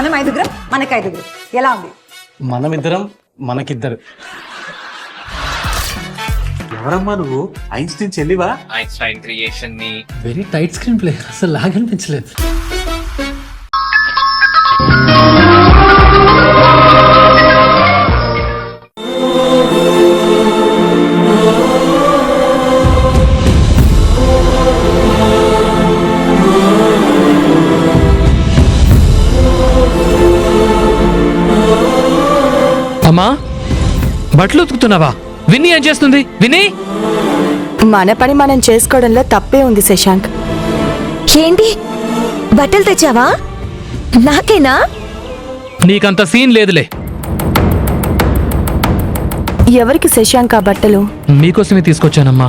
మనం 5 మనకి 5. ఎలా ఉంది? మనమిద్దరం మనకిద్దరు. ఎవరమ్మా నువ్వు? ఐన్స్టీన్ చెల్లివా? ఐన్స్టైన్ క్రియేషన్ ని. వెరీ టైట్ స్క్రీన్ ప్లే, అసలు లాగా అనిపించలేదు. అమ్మా, బట్టలు ఉతుకుతున్నావా? విన్నీ ఏం చేస్తుంది? విన్నీ, మన పని మనం చేసుకోవడంలో తప్పే ఉంది శశాంక్. ఏంటి బట్టలు తెచ్చావా? నాకేనా? నీకంత సీన్ లేదులే. ఎవరికి శశాంక్ ఆ బట్టలు? మీకోసమే తీసుకొచ్చానమ్మా.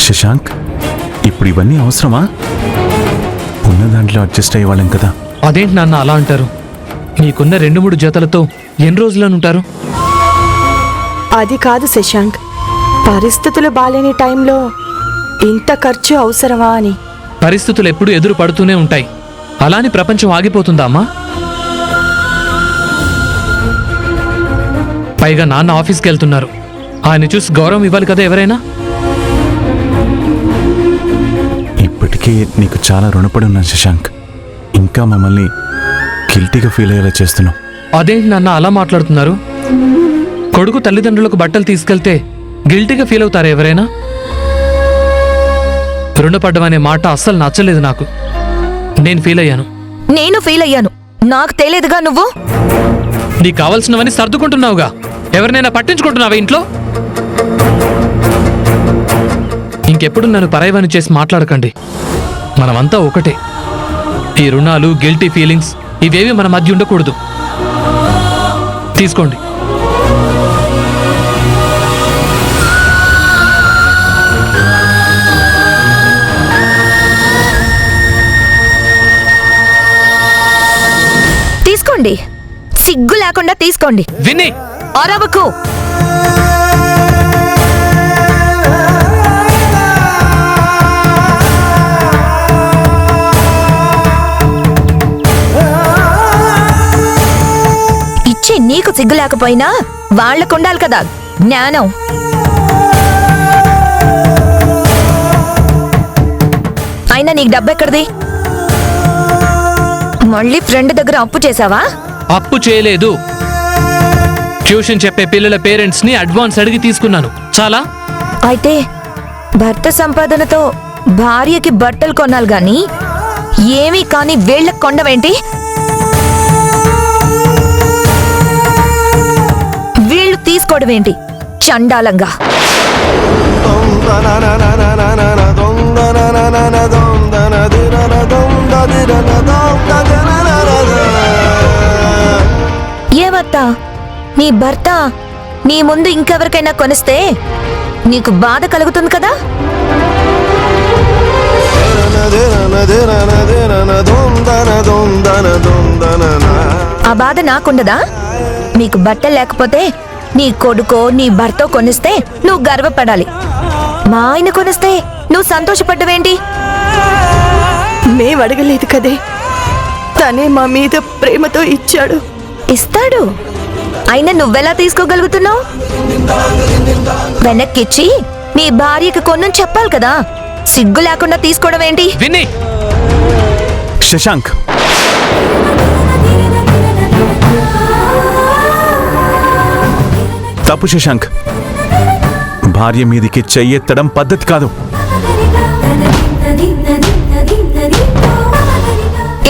శశాంక్, ఇప్పుడు ఇవన్నీ అవసరమా? ఉన్న దాంట్లో అడ్జస్ట్ అయ్యేవాళ్ళం కదా. అదేంటి నాన్న అలా అంటారు? నీకున్న 2-3 జతలతో ఎన్ని రోజులనుంటారు? అది కాదు శశాంక్, పరిస్థితులు బాలేని టైంలో ఇంత ఖర్చు అవసరమా అని. పరిస్థితులు ఎప్పుడూ ఎదురు పడుతూనే ఉంటాయి. అలాని ప్రపంచం ఆగిపోతుందా అమ్మా? పైగా నాన్న ఆఫీస్కి వెళ్తున్నారు. ఆయన చూసి గౌరవం ఇవ్వాలి కదా ఎవరైనా. ఇప్పటికే నీకు చాలా రుణపడి ఉన్నాను శశాంక్. ఇంకా మమ్మల్ని గిల్టీగా ఫీల్ అయ్యేలా చేస్తున్నావు. అదేంటి నాన్న అలా మాట్లాడుతున్నారు? కొడుకు తల్లిదండ్రులకు బట్టలు తీసుకెళ్తే గిల్టీగా ఫీల్ అవుతారా ఎవరైనా? రుణపడ్డం అనే మాట అస్సలు నచ్చలేదు నాకు. నేను ఫీల్ అయ్యాను. నేను ఫీల్ అయ్యాను. నాకు తెలియదుగా నువ్వు. నీకు కావాల్సినవన్నీ సర్దుకుంటున్నావుగా. ఎవరినైనా పట్టించుకుంటున్నావా ఇంట్లో? ఇంకెప్పుడు నన్ను పరాయివాని చేసి మాట్లాడకండి. మనమంతా ఒకటే. ఈ రుణాలు, గిల్టీ ఫీలింగ్స్ ఇవేవి మన మధ్య ఉండకూడదు. తీసుకోండి. తీసుకోండి, సిగ్గు లేకుండా తీసుకోండి. విన్నీ, అరవకు. ఇచ్చి నీకు సిగ్గు లేకపోయినా వాళ్ళకు ఉండాలి కదా జ్ఞానం. అయినా నీకు డబ్బెక్కడిది? మళ్ళీ ఫ్రెండ్ దగ్గర అప్పు చేసావా? అప్పు చేయలేదు. ట్యూషన్ చెప్పే పిల్లల పేరెంట్స్ ని అడ్వాన్స్ అడిగి తీసుకున్నాను. చాలా. అయితే భర్త సంపాదనతో భార్యకి బట్టలు కొనాలి గాని ఏమీ కాని వీళ్ళకి కొండవేంటి? వీళ్ళు తీసుకోవడమేంటి చండాలంగా? ఏవత్తా, నీ భర్త నీ ముందు ఇంకెవరికైనా కొనిస్తే నీకు బాధ కలుగుతుంది కదా? ఆ బాధ నాకుండదా? నీకు బట్టలు లేకపోతే నీ కొడుకో నీ భర్తో కొనిస్తే నువ్వు గర్వపడాలి. మా ఆయన కొనిస్తే నువ్వు సంతోషపడ్డవేంటి? మేం అడగలేదు కదే, తనే మా మీద ప్రేమతో ఇచ్చాడు. ఇస్తాడు. అయినా నువ్వెలా తీసుకోగలుగుతున్నావు? వెనక్కిచ్చి నీ భార్యకి కొన్నని చెప్పాలి కదా. సిగ్గు లేకుండా తీసుకోవడం ఏంటి? విన్నీ, శశాంక్, తప్పు శశాంక్. భార్య మీదికి చెయ్యెత్తడం పద్ధతి కాదు.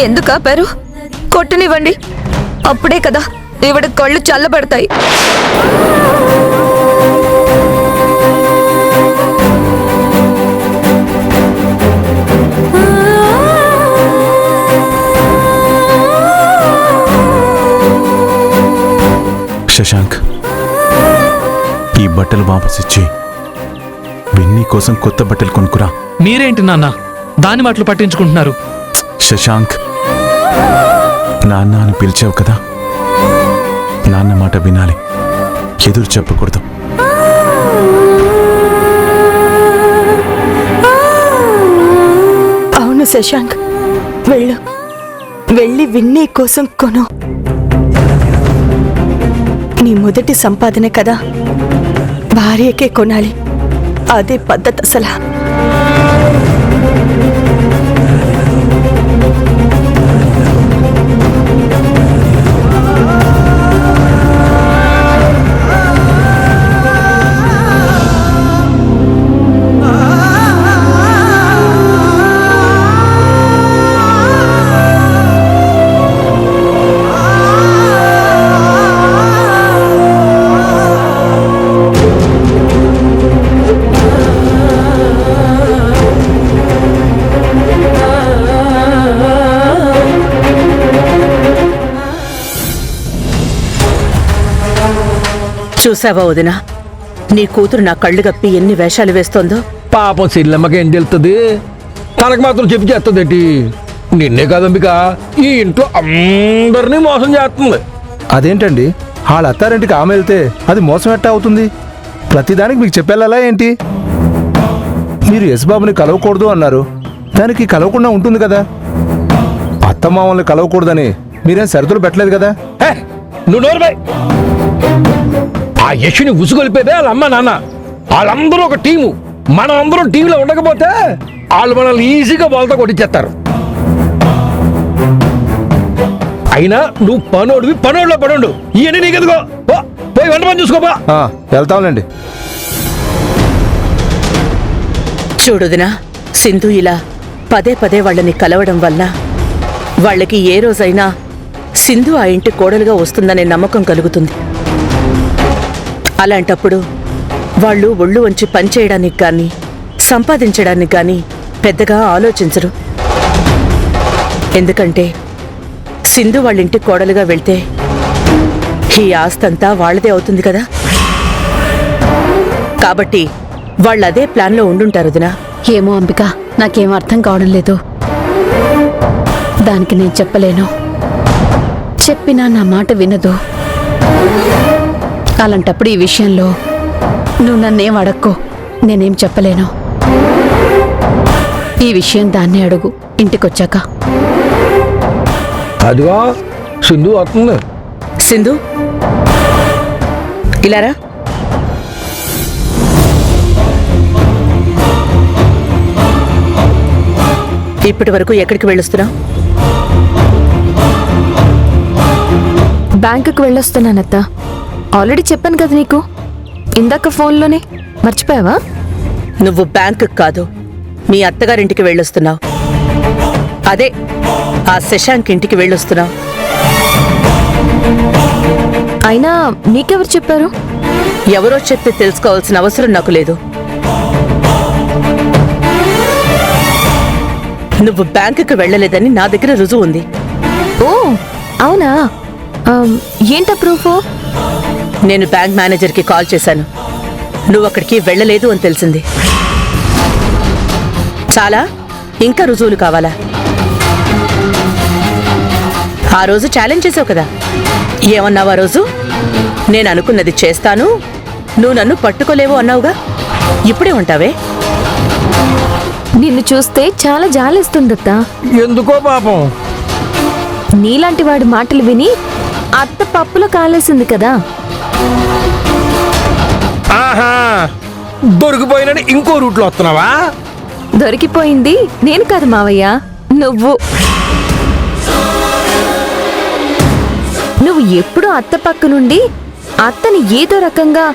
ఎందుకు ఆపారు? కొట్టునివ్వండి. అప్పుడే కదా ఈవిడ కళ్ళు చల్లబడతాయి. శశాంక్, ఈ బట్టలు వాపసిచ్చి విన్నీ కోసం కొత్త బట్టలు కొనుక్కురా. మీరేంటి నాన్న దాని మాటలు పట్టించుకుంటున్నారు? శశాంక్, నాన్న అని పిలిచావు కదా, నాన్న మాట వినాలి, ఎదురు చెప్పకూడదు. అవును చెప్తాను శశాంక్, వెళ్ళు, వెళ్ళి విన్నీ కోసం కొను. నీ మొదటి సంపాదన కదా, భార్యకే కొనాలి. అదే పద్ధతి అసలు. చూసావా వదినా, నీ కూతురు నా కళ్ళు గప్పి ఎన్ని వేషాలు వేస్తోందో. పాపం చెల్లెమ్మకి ఏం తెలుస్తుంది? తనకు మాత్రం చెప్పి చేస్తుందేంటి? నిన్నే కాదంబిక, ఈ ఇంట్లో అందరినీ మోసం చేస్తుంది. అదేంటండి, వాళ్ళ అత్తారింటికి ఆమె వెళ్తే అది మోసం ఎట్టా అవుతుంది? ప్రతిదానికి మీకు చెప్పేలా ఏంటి? మీరు యశ్బాబుని కలవకూడదు అన్నారు, దానికి కలవకుండా ఉంటుంది కదా. అత్తమామల్ని కలవకూడదని మీరేం షరతులు పెట్టలేదు కదా. హే, నువ్వు నోరుబై. ఆ యశుని ఉసుగొలిపేదే వాళ్ళ అమ్మ నాన్న. వాళ్ళందరూ ఒక టీము. మనం అందరం టీంలో ఉండకపోతే వాళ్ళు మనల్ని ఈజీగా వాళ్ళతో కొట్టించేస్తారు. అయినా నువ్వు పనోడివి, పనోడులో పనుండు. ఇవన్నీ నీకెందుకో, పోయి వంట పని చూసుకోపా. వెళ్తాంలేండి. చూడుదినా, సింధు ఇలా పదే పదే వాళ్ళని కలవడం వల్ల వాళ్ళకి ఏ రోజైనా సింధు ఆ ఇంటి కోడలుగా వస్తుందనే నమ్మకం కలుగుతుంది. అలాంటప్పుడు వాళ్ళు ఒళ్ళు వంచి పనిచేయడానికి కానీ సంపాదించడానికి కానీ పెద్దగా ఆలోచించరు. ఎందుకంటే సింధు వాళ్ళింటి కోడలుగా వెళ్తే ఈ ఆస్తంతా వాళ్ళదే అవుతుంది కదా. కాబట్టి వాళ్ళు అదే ప్లాన్లో ఉండుంటారు వదినా. ఏమో అంబిక, నాకేం అర్థం కావడం లేదు. దానికి నేను చెప్పలేను, చెప్పినా నా మాట వినదు. అలాంటప్పుడు ఈ విషయంలో నువ్వు నన్నేం అడక్కో, నేనేం చెప్పలేను. ఈ విషయం దాన్ని అడుగు ఇంటికొచ్చాక. అదిగో సింధు వస్తుంది. సింధు, ఇలారా. ఇప్పటి వరకు ఎక్కడికి వెళ్ళొస్తున్నావు? బ్యాంకుకు వెళ్ళొస్తున్నానత్త. ఆల్రెడీ చెప్పాను కదా నీకు, ఇందాక ఫోన్లోనే. మర్చిపోయావా? నువ్వు బ్యాంకు కాదు, మీ అత్తగారింటికి వెళ్ళొస్తున్నావు. అదే ఆ శశాంక్ ఇంటికి వెళ్ళొస్తున్నావు. అయినా నీకెవరు చెప్పారు? ఎవరో చెప్పి తెలుసుకోవాల్సిన అవసరం నాకు లేదు. నువ్వు బ్యాంకుకు వెళ్ళలేదని నా దగ్గర రుజువు ఉంది. ఓ అవునా? ఏంటా ప్రూఫ్? నేను బ్యాంక్ మేనేజర్కి కాల్ చేశాను. నువ్వు అక్కడికి వెళ్ళలేదు అని తెలిసింది. చాలా? ఇంకా రుజువులు కావాలా? ఆ రోజు ఛాలెంజ్ చేసావు కదా, ఏమన్నావు ఆ రోజు? నేను అనుకున్నది చేస్తాను, నువ్వు నన్ను పట్టుకోలేవు అన్నావుగా. ఇప్పుడే ఉంటావే? నిన్ను చూస్తే చాలా జాలేస్తుందత్తా. ఎందుకో పాపం. నీలాంటి వాడి మాటలు విని అత్త పప్పులో కాలేసింది కదా. ఆహా, దొరికిపోయినని ఇంకో రూట్లో వస్తున్నావా? దొరికిపోయింది నేను కాదు మావయ్య, నువ్వు. నువ్వు ఎప్పుడూ అత్త పక్క నుండి అత్తని ఏదో రకంగా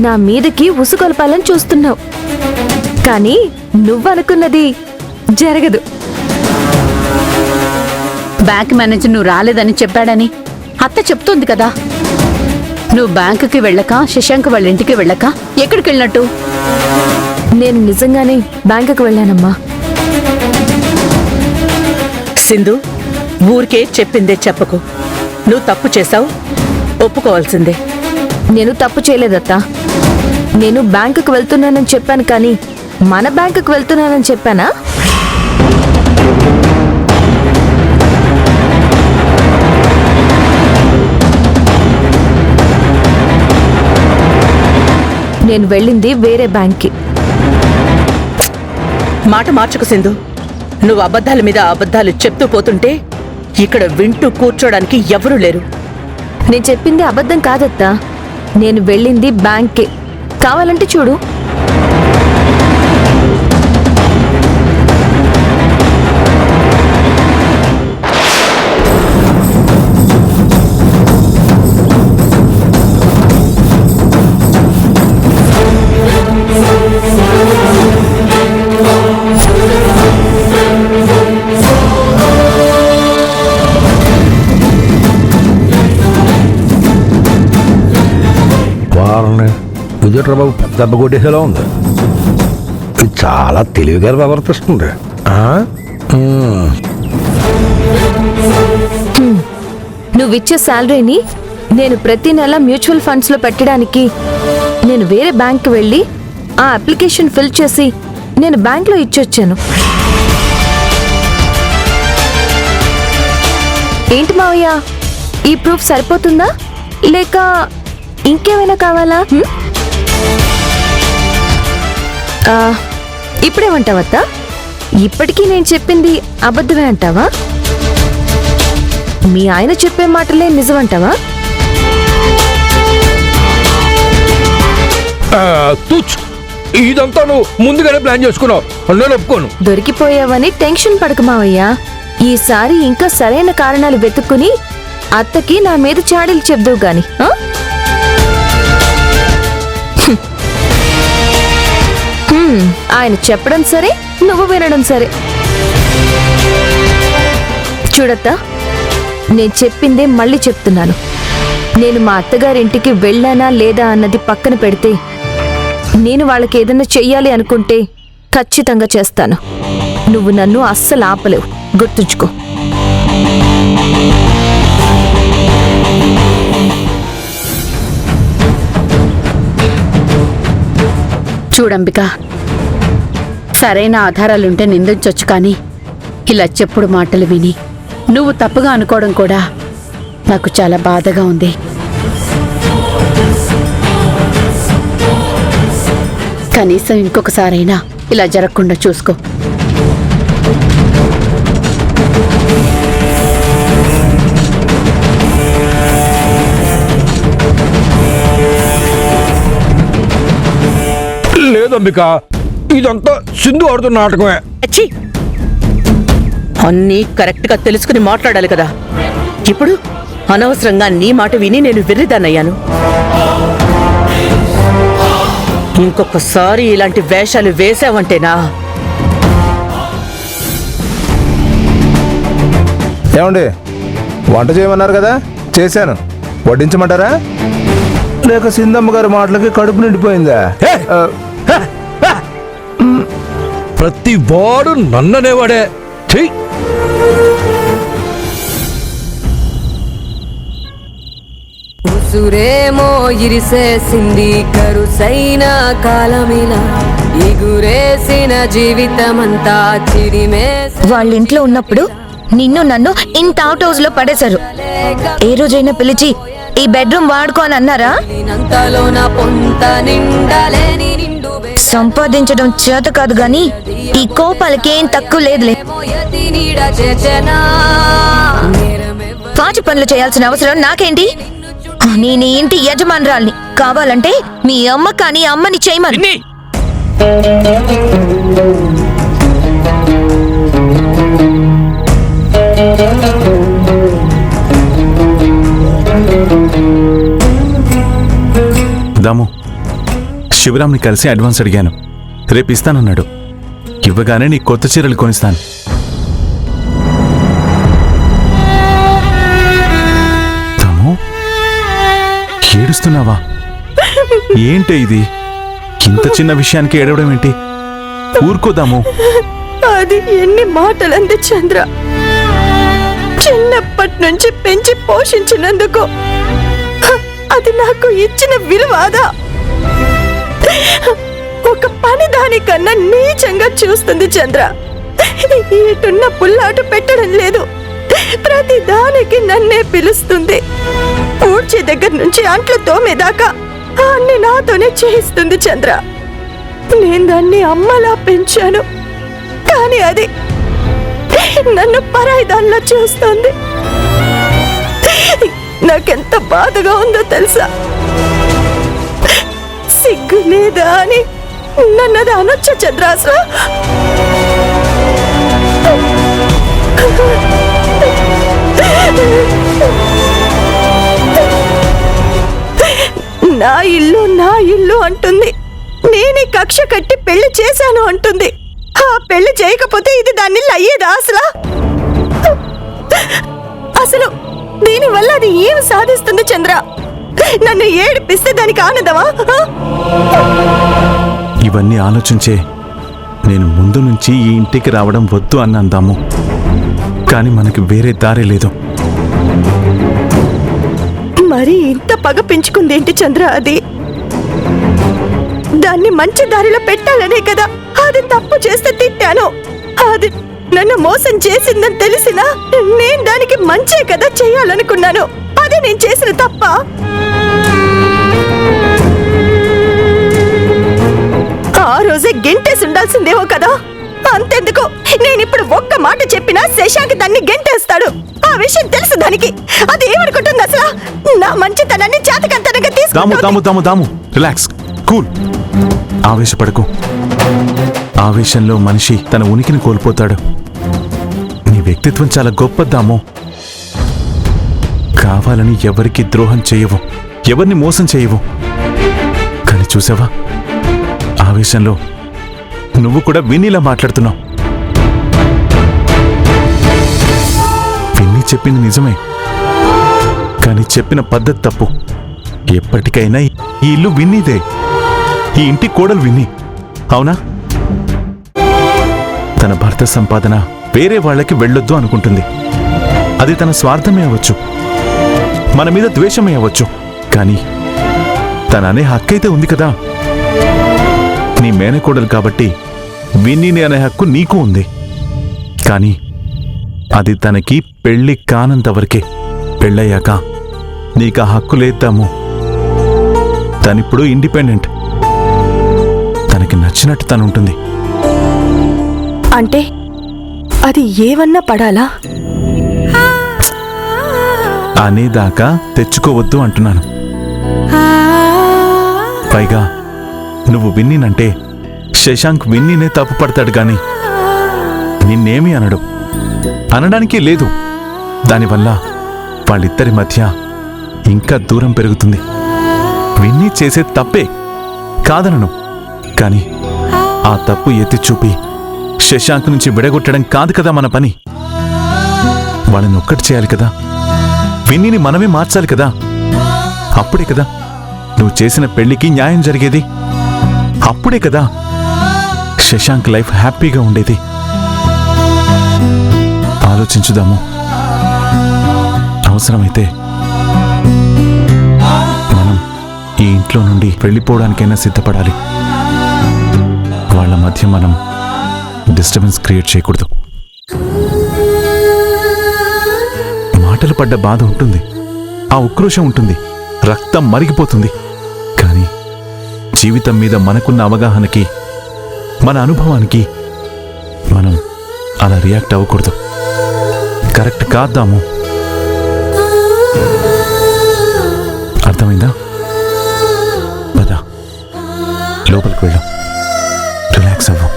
నా మీదకి ఉసుగొల్పాలని చూస్తున్నావు. కానీ నువ్వనుకున్నది జరగదు. బ్యాంక్ మేనేజర్ నువ్వు రాలేదని చెప్పాడని అత్త చెప్తోంది కదా. నువ్వు బ్యాంకుకి వెళ్ళక, శశాంక్ వాళ్ళ ఇంటికి వెళ్ళక ఎక్కడికి వెళ్ళినట్టు? నేను నిజంగానే బ్యాంకుకు వెళ్ళానమ్మా. సింధు, ఊరికే చెప్పిందే చెప్పకు. నువ్వు తప్పు చేశావు, ఒప్పుకోవాల్సిందే. నేను తప్పు చేయలేదత్తా. నేను బ్యాంకుకు వెళ్తున్నానని చెప్పాను, కానీ మన బ్యాంకుకు వెళ్తున్నానని చెప్పానా? నేను వెళ్ళింది వేరే బ్యాంక్కి. మాట మార్చుకు సింధు. నువ్వు అబద్ధాల మీద అబద్ధాలు చెప్తూ పోతుంటే ఇక్కడ వింటూ కూర్చోడానికి ఎవరూ లేరు. నేను చెప్పింది అబద్ధం కాదత్తా. నేను వెళ్ళింది బ్యాంక్కే. కావాలంటే చూడు. వారని విజయట్రా బాబు పెద్ద దెబ్బ కొట్టేసేలా ఉంది. ఇది చాలా తెలివిగా ప్రవర్తిస్తుంది. నువ్విచ్చే శాలరీని నేను ప్రతి నెల మ్యూచువల్ ఫండ్స్ లో పెట్టడానికి నేను వేరే బ్యాంక్ వెళ్ళి ఆ అప్లికేషన్ ఫిల్ చేసి నేను బ్యాంక్ లో ఇచ్చొచ్చాను. ఏంటి మావయ్య, ఈ ప్రూఫ్ సరిపోతుందా లేక ఇంకేమైనా కావాలా? ఇప్పుడేమంటావత్తా? ఇప్పటికీ నేను చెప్పింది అబద్ధమే అంటావా? మీ ఆయన చెప్పే మాటలే నిజమంటావా? ఇదంతా నువ్వు ముందుగానే ప్లాన్ చేసుకున్నావు. నేను ఒప్పుకోను. దొరికిపోయావని టెన్షన్ పడక మావయ్య. ఈసారి ఇంకా సరైన కారణాలు వెతుక్కుని అత్తకి నా మీద చాడీలు చెప్దువు గాని. ఆయన చెప్పడం సరే, నువ్వు వినడం సరే. చూడత్తా, నేను చెప్పిందే మళ్ళీ చెప్తున్నాను. నేను మా అత్తగారింటికి వెళ్ళానా లేదా అన్నది పక్కన పెడితే, నేను వాళ్ళకి ఏదైనా చెయ్యాలి అనుకుంటే ఖచ్చితంగా చేస్తాను. నువ్వు నన్ను అస్సలు ఆపలేవు, గుర్తుంచుకో. చూడంబిక, సరైన ఆధారాలుంటే నిందించొచ్చు, కానీ ఇలా చెప్పుడు మాటలు విని నువ్వు తప్పుగా అనుకోవడం కూడా నాకు చాలా బాధగా ఉంది. కనీసం ఇంకొకసారైనా ఇలా జరగకుండా చూసుకో. లేదంబిక, ఇదంతా సింధు ఆడుతున్న నాటకమే. అన్నీ కరెక్ట్ గా తెలుసుకుని మాట్లాడాలి కదా. ఇప్పుడు అనవసరంగా నీ మాట విని నేను వెర్రిదాన్నయ్యాను. ఇంకొకసారి ఇలాంటి వేషాలు వేసావంటేనా? ఏమండి, వంట చేయమన్నారు కదా, చేశాను. వడ్డించమంటారా లేక సింధమ్మ గారి మాటలకి కడుపు నిండిపోయిందా? ప్రతి వాడు నన్ననేవాడే. చెయ్యి. ఉసురేమో ఇరిసేసింది కరుసైన కాలమిలా, ఎగురేసిన జీవితమంతా చిరిమేసి. వాళ్ళ ఇంట్లో ఉన్నప్పుడు నిన్ను నన్ను ఇంత అవుట్ హౌస్ లో పడేశారు. ఏ రోజైనా పిలిచి ఈ బెడ్రూమ్ వాడుకో అని అన్నారా? సంపాదించడం చేత కాదు గాని ఈ కోపాలకి ఏం తక్కువ లేదులే. పాచి పనులు చేయాల్సిన అవసరం నాకేంటి? నేను ఇంటి యజమానురాల్ని. కావాలంటే మీ అమ్మ కానీ అమ్మని చేయమని. దాము, శివరామ్ని కలిసి అడ్వాన్స్ అడిగాను. రేపు ఇస్తానన్నాడు. ఇవ్వగానే నీ కొత్త చీరలు కొనిస్తాను. దాము, ఏడుస్తున్నావా? ఏంటే ఇది? ఇంత చిన్న విషయానికి ఏడవడం ఏంటి? ఊరుకోదాము. అది ఎన్ని మాటలంది చంద్ర. చిన్నప్పటి నుంచి పెంచి పోషించినందుకు అది నాకు ఇచ్చిన విలువాదా? ఒక పని దానికన్నా నీచంగా చూస్తుంది చంద్ర. ఇటున్న పుల్లాటు పెట్టడం లేదు. ప్రతి దానికి నన్నే పిలుస్తుంది. ఊడ్చే దగ్గర నుంచి అంట్లు తోమేదాకా అన్ని నాతోనే చేయిస్తుంది చంద్ర. నేను దాన్ని అమ్మలా పెంచాను, కానీ అది నన్ను పరాయిదానిలా చూస్తుంది. నాకెంత బాధగా ఉందో తెలుసా? సిగ్గు లేదా అని నన్నది అనొచ్చ చంద్రాసరా? నా ఇల్లు అంటుంది. నేనే కక్ష కట్టి పెళ్లి చేశాను అంటుంది. ఆ పెళ్లి చేయకపోతే ఇది దాని ఇల్లు అయ్యేదా అసలు? అసలు దీనివల్ల అది ఏమి సాధిస్తుంది చంద్ర? నన్ను ఏడిపిస్తే దానికి ఆనందమా? ఇవన్నీ ఆలోచించే నేను ముందు నుంచి ఈ ఇంటికి రావడం వద్దు అని అందాము. కానీ మనకి వేరే దారి లేదు. మరి ఇంత పగ పెంచుకుందేంటి చంద్ర? అది దాన్ని మంచి దారిలో పెట్టాలనే కదా. అది తప్పు చేస్తే తిట్టాను. అది నన్ను మోసం చేసిందని తెలిసినా నేను దానికి మంచే కదా చేయాలనుకున్నాను. అదే నేను చేసిన తప్ప. ఆ రోజే గెంటేసి ఉండాల్సిందేమో కదా. అంతెందుకు, నేనిప్పుడు ఒక్క మాట చెప్పినా శశాంక్ దాన్ని గెంటేస్తాడు. ఆ విషయం తెలుసు దానికి. అది ఏమనుకుంటుంది అసలు? నా మంచితనాన్ని చేతకంతనంగా తీసుకుంటుంది. దాము రిలాక్స్, కూల్. ఆవేశపడకు. ఆవేశంలో మనిషి తన ఉనికిని కోల్పోతాడు. నీ వ్యక్తిత్వం చాలా గొప్పదాము. కావాలని ఎవరికి ద్రోహం చేయవు, ఎవరిని మోసం చేయవు. కానీ చూసావా, ఆవేశంలో నువ్వు కూడా విన్నీలా మాట్లాడుతున్నావు. విన్నీ చెప్పింది నిజమే, కానీ చెప్పిన పద్ధతి తప్పు. ఎప్పటికైనా ఈ ఇల్లు విన్నీదే, ఈ ఇంటి కోడలు విన్నీ. అవునా? తన భర్త సంపాదన వేరే వాళ్ళకి వెళ్ళొద్దు అనుకుంటుంది. అది తన స్వార్థమే అవ్వచ్చు, మన మీద ద్వేషమే అవ్వచ్చు. కానీ తన అనే హక్కైతే ఉంది కదా. నీ మేనకోడలు కాబట్టి విన్నీని అనే హక్కు నీకు ఉంది. కానీ అది తనకి పెళ్లి కానంతవరకే. పెళ్ళయ్యాక నీకు ఆ హక్కు లేద్దాము. తనిప్పుడు ఇండిపెండెంట్. తనకి నచ్చినట్టు తనుంటుంది. అంటే అది ఏమన్నా పడాలా? అనేదాకా తెచ్చుకోవద్దు అంటున్నాను. పైగా నువ్వు విన్నీనంటే శశాంక్ విన్నీనే తప్పు పడతాడు గాని నిన్నేమీ అనడు. అనడానికే లేదు. దానివల్ల వాళ్ళిద్దరి మధ్య ఇంకా దూరం పెరుగుతుంది. విన్నీ చేసే తప్పే కాదనను, కానీ ఆ తప్పు ఎత్తి చూపి శశాంక్ నుంచి విడగొట్టడం కాదు కదా మన పని. వాళ్ళని ఒక్కటి చేయాలి కదా. విన్నీని మనమే మార్చాలి కదా. అప్పుడే కదా నువ్వు చేసిన పెళ్లికి న్యాయం జరిగేది. అప్పుడే కదా శశాంక్ లైఫ్ హ్యాపీగా ఉండేది. ఆలోచించుదాము. అవసరమైతే మనం ఈ ఇంట్లో నుండి వెళ్ళిపోవడానికైనా సిద్ధపడాలి. వాళ్ళ మధ్య మనం డిస్టర్బెన్స్ క్రియేట్ చేయకూడదు. మాటలు పడ్డ బాధ ఉంటుంది, ఆ ఉక్రోషం ఉంటుంది, రక్తం మరిగిపోతుంది. కానీ జీవితం మీద మనకున్న అవగాహనకి, మన అనుభవానికి మనం అలా రియాక్ట్ అవ్వకూడదు. కరెక్ట్ కాద్దాము. అర్థమైందా? పద, లోపలికి వెళ్దాం. రిలాక్స్ అవ్వు.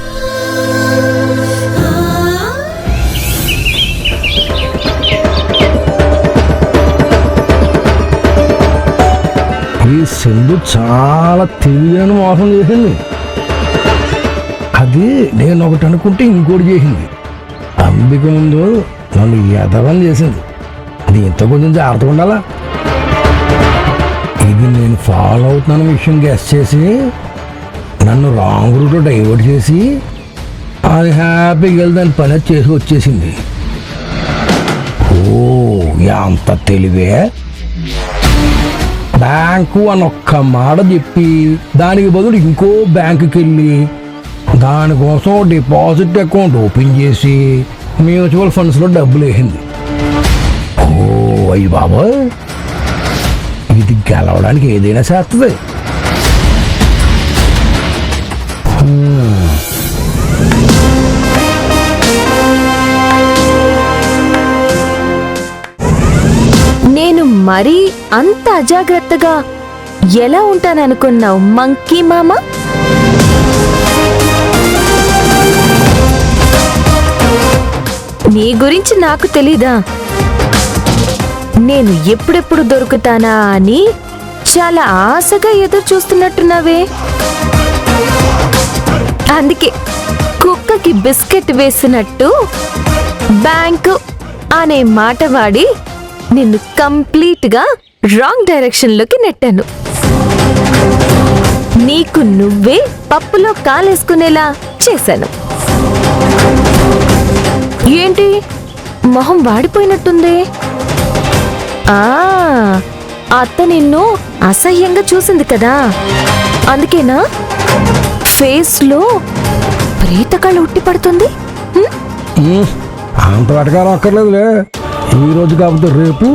ఈ సింధు చాలా తెలియని మోసం చేసింది. అది నేను ఒకటి అనుకుంటే ఇంకోటి చేసింది. అంబిక ముందు నన్ను ఎదవని చేసింది. దీంతో కొంచెం జాగ్రత్తగా ఉండాలా. ఇది నేను ఫాలో అవుతున్న విషయం గెస్ చేసి నన్ను రాంగ్ రూట్లో డైవర్ట్ చేసి అది హ్యాపీగా వెళ్ళి దాని పని చేసి వచ్చేసింది. ఓ ఎంత తెలివే! బ్యాంకు అని ఒక్క మాట చెప్పి దానికి బదులు ఇంకో బ్యాంకుకి వెళ్ళి దానికోసం డిపాజిట్ అకౌంట్ ఓపెన్ చేసి మ్యూచువల్ ఫండ్స్లో డబ్బులు వేసింది. ఓ అయ్యి బాబా, ఇది గెలవడానికి ఏదైనా చేస్తుంది. మరి అంత అజాగ్రత్తగా ఎలా ఉంటాననుకున్నావు మంకీ మామ? నీ గురించి నాకు తెలీదా? నేను ఎప్పుడెప్పుడు దొరుకుతానా అని చాలా ఆశగా ఎదురు చూస్తున్నట్టున్నావే. అందుకే కుక్కకి బిస్కెట్ వేసినట్టు బ్యాంకు అనే మాట వాడి నిన్ను కంప్లీట్గా రాంగ్ డైరెక్షన్లోకి నెట్టాను. నీకు నువ్వే పప్పులో కాలేసుకునేలా చేశాను. ఏంటి మొహం వాడిపోయినట్టుంది? అత్త నిన్ను అసహ్యంగా చూసింది కదా, అందుకేనా ఫేస్లో ప్రేతకాళ్ళు ఉట్టి పడుతుంది? అంత వెటకాలం అక్కర్లేదులే. ఈ రోజు కాకపోతే రేపు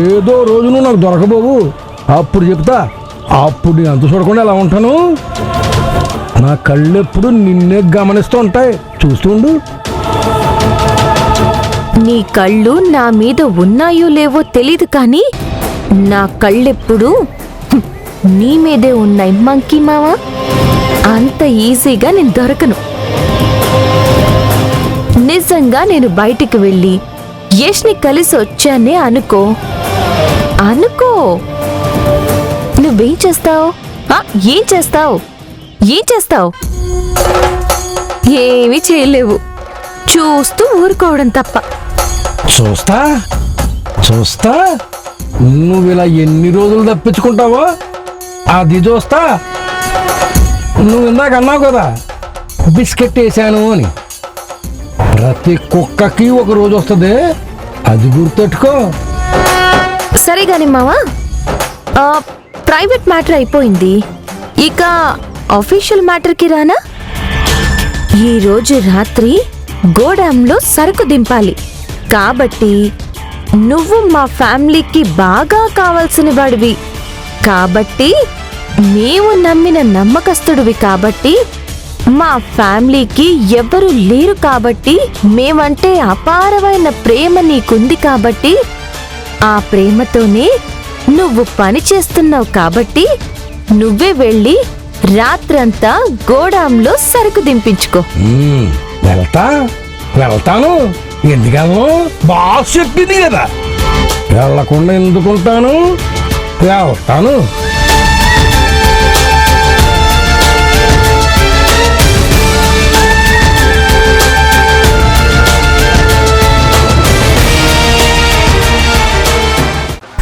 ఏదో రోజును నాకు దొరకబోవు. అప్పుడు చెప్తా. అప్పుడు నేను అంత చూడకుండా ఎలా ఉంటాను? నా కళ్ళెప్పుడు నిన్నే గమనిస్తూ ఉంటాయి. చూస్తుండు. నీ కళ్ళు నా మీద ఉన్నాయో లేవో తెలీదు కానీ నా కళ్ళెప్పుడు నీ మీదే ఉన్నాయి మంకీ మావా. అంత ఈజీగా నేను దొరకను. నిజంగా నేను బయటికి వెళ్ళి యష్ని కలిసి వచ్చానే అనుకో. నువ్వేం చేస్తావు? ఏం చేస్తావు? ఏమీ చేయలేవు. చూస్తూ ఊరుకోవడం తప్ప. చూస్తా నువ్వు ఇలా ఎన్ని రోజులు తప్పించుకుంటావో అది చూస్తా. నువ్వు ఇందాక అన్నావు కదా బిస్కెట్ వేసాను అని. ప్రతి కుక్కకి ఒక రోజు వస్తుంది, అది గుర్తెట్టుకో. సరే గాని మావా, ప్రైవేట్ మ్యాటర్ అయిపోయింది, ఇక ఆఫీషియల్ మ్యాటర్కి రానా? ఈరోజు రాత్రి గోడాంలో సరుకు దింపాలి కాబట్టి నువ్వు మా ఫ్యామిలీకి బాగా కావాల్సిన వాడివి కాబట్టి, మేము నమ్మిన నమ్మకస్తుడివి కాబట్టి, మా ఫ్యామిలీకి ఎవ్వరూ లేరు కాబట్టి, మేమంటే అపారమైన ప్రేమ నీకుంది కాబట్టి, ఆ ప్రేమతోనే నువ్వు పని చేస్తున్నావు కాబట్టి నువ్వే వెళ్ళి రాత్రంతా గోడాంలో సరుకు దింపించుకో. వెళ్తాను. ఎందుకన్నా బాస్ చెప్పింది కదా, వెళ్ళకుండా ఎందుకుంటాను? వెళ్తాను.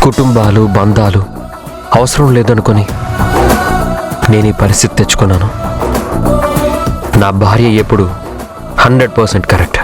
కుటుంబాలు బంధాలు అవసరం లేదనుకొని నేను ఈ పరిస్థితి తెచ్చుకున్నాను. నా భార్య ఎప్పుడు 100% కరెక్ట్.